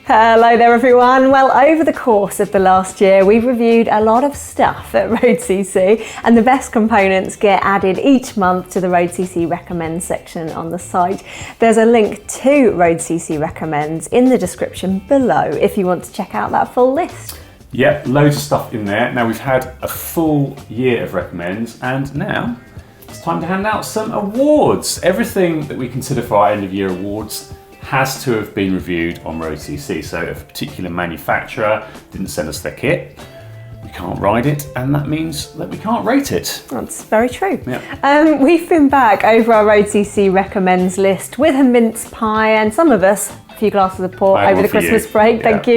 Hello there everyone. Well, over the course of the last year, we've reviewed a lot of stuff at road.cc, and the best components get added each month to the road.cc Recommends section on the site. There's a link to road.cc Recommends in the description below if you want to check out that full list. Yep, loads of stuff in there. Now we've had a full year of recommends, and now it's time to hand out some awards. Everything that we consider for our end of year awards has to have been reviewed on road.cc. So if a particular manufacturer didn't send us their kit, we can't ride it, and that means that we can't rate it. That's very true. Yeah. We've been back over our road.cc Recommends list with a mince pie, and some of us a few glasses of port over the Christmas break. Yeah. Thank you.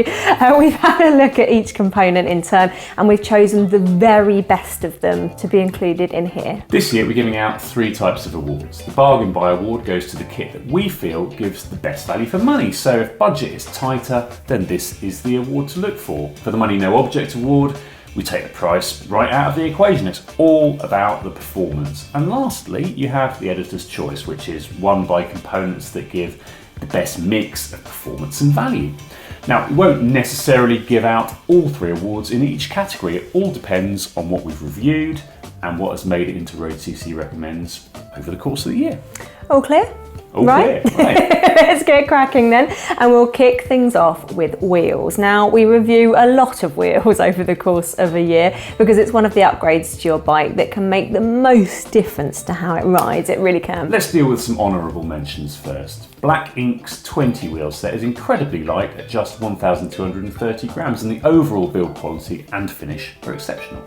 We've had a look at each component in turn, and we've chosen the very best of them to be included in here. This year we're giving out 3 types of awards. The Bargain Buy award goes to the kit that we feel gives the best value for money. So if budget is tighter, then this is the award to look for. For the Money No Object award, we take the price right out of the equation. It's all about the performance. And lastly, you have the Editor's Choice, which is won by components that give the best mix of performance and value. Now, we won't necessarily give out all 3 awards in each category. It all depends on what we've reviewed and what has made it into road.cc Recommends over the course of the year. All clear? All right. Clear. Right. Let's get cracking then, and we'll kick things off with wheels. Now, we review a lot of wheels over the course of a year because it's one of the upgrades to your bike that can make the most difference to how it rides. It really can. Let's deal with some honourable mentions first. Black Ink's 20 wheel set is incredibly light at just 1,230 grams, and the overall build quality and finish are exceptional.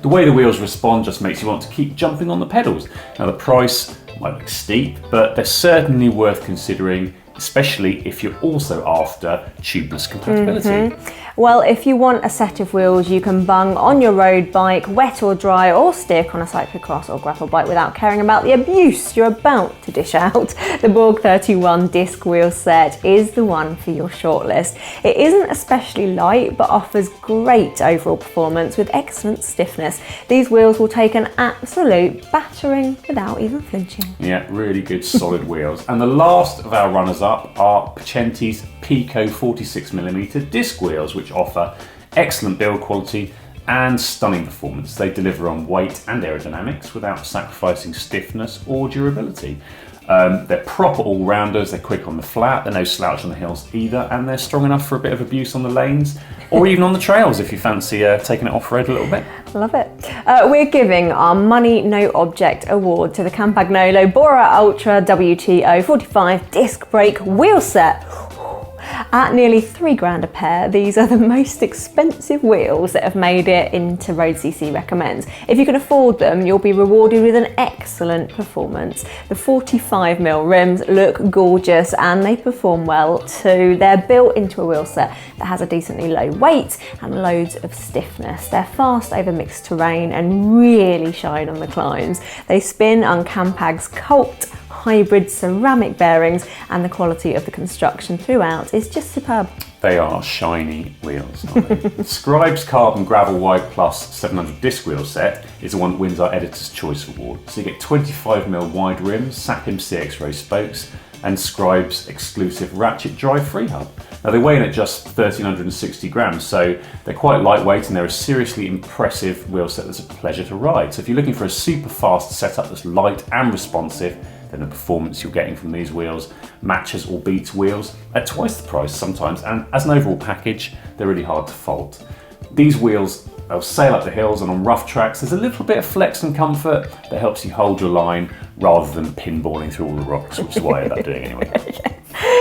The way the wheels respond just makes you want to keep jumping on the pedals. Now, the price might look steep, but they're certainly worth considering, especially if you're also after tubeless compatibility. Well, if you want a set of wheels you can bung on your road bike, wet or dry, or stick on a cyclocross or gravel bike without caring about the abuse you're about to dish out, the Borg31 Disc wheel set is the one for your shortlist. It isn't especially light, but offers great overall performance with excellent stiffness. These wheels will take an absolute battering without even flinching. Yeah, really good solid wheels. And the last of our runners-up are Pacenti's Picco 46mm disc wheels, which offer excellent build quality and stunning performance. They deliver on weight and aerodynamics without sacrificing stiffness or durability. They're proper all-rounders, they're quick on the flat, they're no slouch on the hills either, and they're strong enough for a bit of abuse on the lanes or even on the trails if you fancy taking it off-road a little bit. Love it. We're giving our Money No Object award to the Campagnolo Bora Ultra WTO 45 disc brake wheel set. At nearly £3 a pair, these are the most expensive wheels that have made it into road.cc Recommends. If you can afford them, you'll be rewarded with an excellent performance. The 45mm rims look gorgeous and they perform well too. They're built into a wheel set that has a decently low weight and loads of stiffness. They're fast over mixed terrain and really shine on the climbs. They spin on Campag's cult hybrid ceramic bearings, and the quality of the construction throughout is just superb. They are shiny wheels, aren't they? Scribe's Carbon Gravel Wide Plus 700 disc wheel set is the one that wins our Editor's Choice award. So you get 25mm wide rims, Sapim CX Row spokes, and Scribe's exclusive ratchet drive free hub. Now they weigh in at just 1,360 grams, so they're quite lightweight and they're a seriously impressive wheel set that's a pleasure to ride. So if you're looking for a super fast setup that's light and responsive, then the performance you're getting from these wheels matches or beats wheels at twice the price sometimes, and as an overall package, they're really hard to fault. These wheels, they'll sail up the hills, and on rough tracks, there's a little bit of flex and comfort that helps you hold your line rather than pinballing through all the rocks, which is what I end up doing anyway.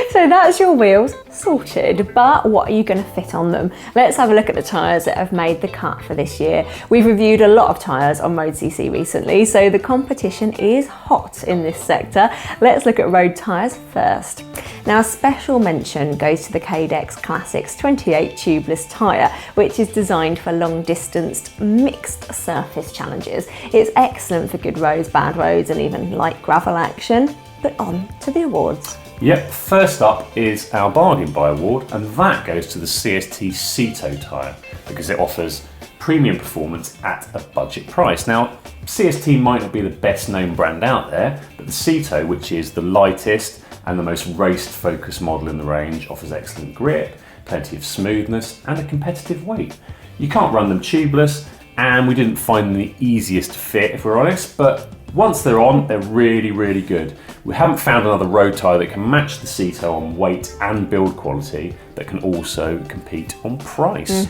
So that's your wheels sorted, but what are you going to fit on them? Let's have a look at the tyres that have made the cut for this year. We've reviewed a lot of tyres on road.cc recently, so the competition is hot in this sector. Let's look at road tyres first. Now, a special mention goes to the Cadex Classics 28 tubeless tyre, which is designed for long-distance mixed surface challenges. It's excellent for good roads, bad roads, and even light gravel action. But on to the awards. Yep, first up is our Bargain Buy award, and that goes to the CST Cito tyre because it offers premium performance at a budget price. Now, CST might not be the best known brand out there, but the Cito, which is the lightest and the most race-focused model in the range, offers excellent grip, plenty of smoothness and a competitive weight. You can't run them tubeless, and we didn't find them the easiest to fit, if we're honest, but once they're on, they're really, really good. We haven't found another road tyre that can match the Cito on weight and build quality, that can also compete on price.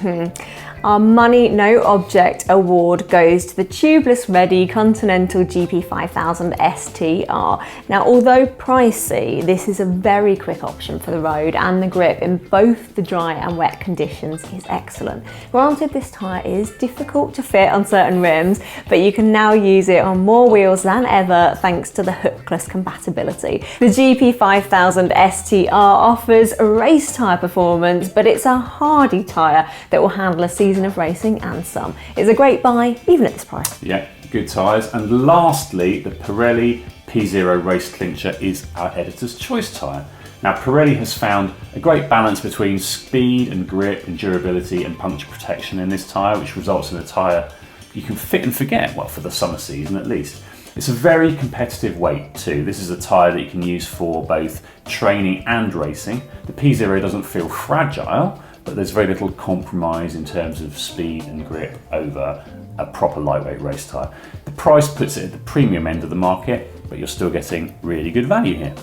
Our Money No Object award goes to the tubeless ready Continental GP5000 S TR. Now, although pricey, this is a very quick option for the road, and the grip in both the dry and wet conditions is excellent. Granted, this tyre is difficult to fit on certain rims, but you can now use it on more wheels than ever thanks to the hookless compatibility. The GP5000 S TR offers race tyre performance, but it's a hardy tyre that will handle a season of racing and some. It's a great buy, even at this price. Yeah, good tyres. And lastly, the Pirelli P0 Race Clincher is our editor's choice tyre. Now, Pirelli has found a great balance between speed and grip and durability and puncture protection in this tyre, which results in a tyre you can fit and forget, well, for the summer season at least. It's a very competitive weight too. This is a tyre that you can use for both training and racing. The P0 doesn't feel fragile, but there's very little compromise in terms of speed and grip over a proper lightweight race tyre. The price puts it at the premium end of the market, but you're still getting really good value here.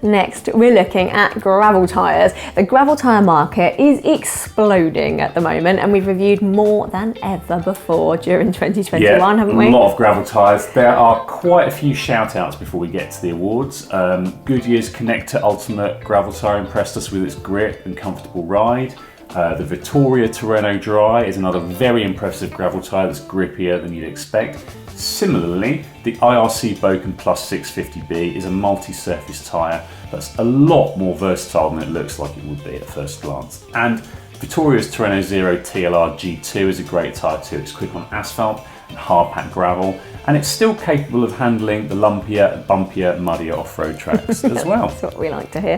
Next, we're looking at gravel tyres. The gravel tyre market is exploding at the moment, and we've reviewed more than ever before during 2021, haven't we? A lot of gravel tyres. There are quite a few shout outs before we get to the awards. Goodyear's Connector Ultimate gravel tyre impressed us with its grip and comfortable ride. The Vittoria Terreno Dry is another very impressive gravel tyre that's grippier than you'd expect. Similarly, the IRC Boken Plus 650B is a multi-surface tyre that's a lot more versatile than it looks like it would be at first glance. And Vittoria's Terreno Zero TLR G2 is a great tyre too. It's quick on asphalt and hard-packed gravel, and it's still capable of handling the lumpier, bumpier, muddier off-road tracks as well. That's what we like to hear.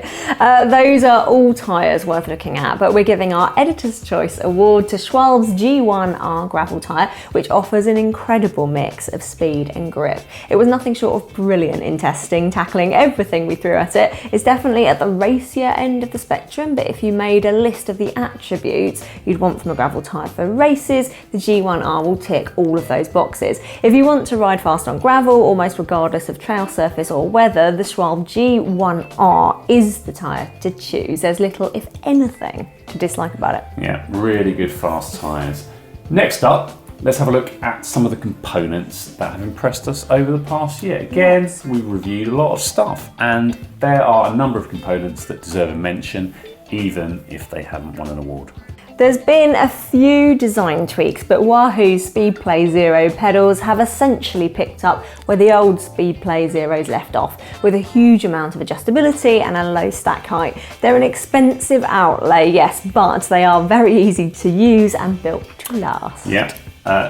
Those are all tyres worth looking at, but we're giving our Editor's Choice Award to Schwalbe's G-One R gravel tyre, which offers an incredible mix of speed and grip. It was nothing short of brilliant in testing, tackling everything we threw at it. It's definitely at the racier end of the spectrum, but if you made a list of the attributes you'd want from a gravel tyre for races, the G-One R will tick all of those boxes. If you want to ride fast on gravel, almost regardless of trail surface or weather, the Schwalbe G-One R is the tyre to choose. There's little, if anything, to dislike about it. Yeah, really good fast tyres. Next up, let's have a look at some of the components that have impressed us over the past year. Again, we've reviewed a lot of stuff, and there are a number of components that deserve a mention, even if they haven't won an award. There's been a few design tweaks, but Wahoo Speedplay Zero pedals have essentially picked up where the old Speedplay Zeros left off, with a huge amount of adjustability and a low stack height. They're an expensive outlay, yes, but they are very easy to use and built to last. Yeah.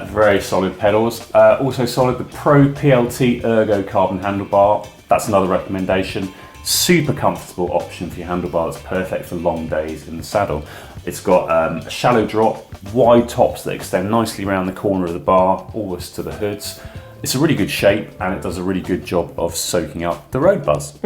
Very solid pedals. Also solid, the Pro PLT Ergo Carbon handlebar. That's another recommendation. Super comfortable option for your handlebar that's perfect for long days in the saddle. It's got a shallow drop, wide tops that extend nicely around the corner of the bar, almost to the hoods. It's a really good shape, and it does a really good job of soaking up the road buzz.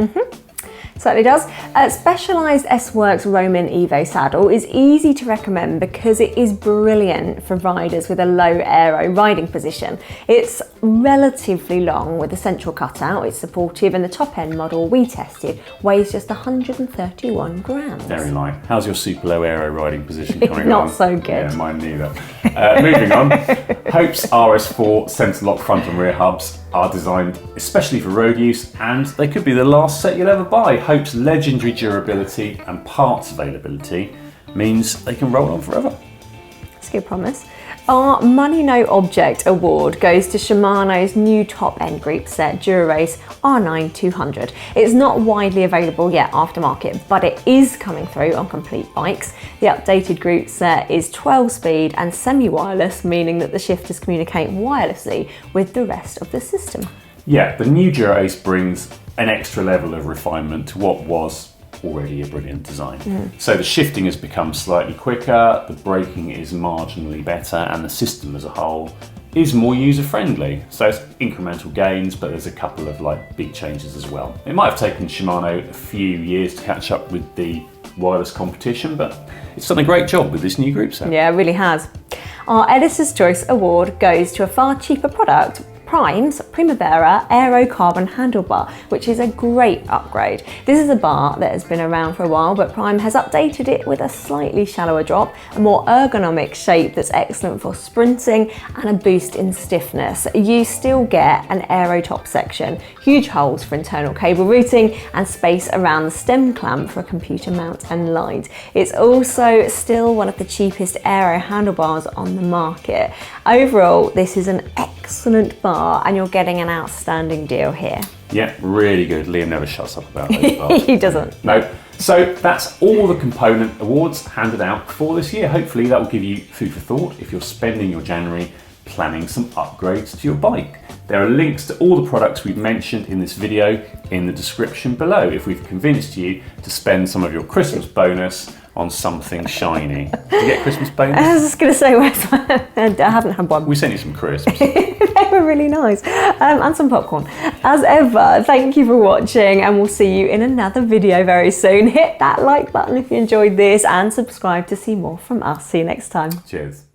Certainly does. A specialised S-Works Romin EVO saddle is easy to recommend because it is brilliant for riders with a low aero riding position. It's relatively long with a central cutout, it's supportive, and the top end model we tested weighs just 131 grams. Very light. How's your super low aero riding position coming on? Not so good. Yeah, mine neither. Moving on, Hope's RS4 Centre Lock front and rear hubs are designed especially for road use, and they could be the last set you'll ever buy. Hope's legendary durability and parts availability means they can roll on forever. That's a good promise. Our Money No Object award goes to Shimano's new top-end group set Dura-Ace R9200. It's not widely available yet aftermarket, but it is coming through on complete bikes. The updated group set is 12-speed and semi-wireless, meaning that the shifters communicate wirelessly with the rest of the system. Yeah, the new Dura-Ace brings an extra level of refinement to what was already a brilliant design. So the shifting has become slightly quicker, the braking is marginally better, and the system as a whole is more user-friendly. So it's incremental gains, but there's a couple of big changes as well. It might have taken Shimano a few years to catch up with the wireless competition, but it's done a great job with this new group set. Yeah, it really has. Our Editor's Choice Award goes to a far cheaper product, Prime's Primavera Aero Carbon Handlebar, which is a great upgrade. This is a bar that has been around for a while, but Prime has updated it with a slightly shallower drop, a more ergonomic shape that's excellent for sprinting, and a boost in stiffness. You still get an aero top section, huge holes for internal cable routing, and space around the stem clamp for a computer mount and light. It's also still one of the cheapest aero handlebars on the market. Overall, this is an excellent bar, and you're getting an outstanding deal here. Yeah, really good. Liam never shuts up about those bars. He doesn't. No. So that's all the component awards handed out for this year. Hopefully that will give you food for thought if you're spending your January planning some upgrades to your bike. There are links to all the products we've mentioned in this video in the description below if we've convinced you to spend some of your Christmas bonus on something shiny. Did you get Christmas bonus? I was just going to say, I haven't had one. We sent you some crisps. They were really nice. And some popcorn. As ever, thank you for watching, and we'll see you in another video very soon. Hit that like button if you enjoyed this and subscribe to see more from us. See you next time. Cheers.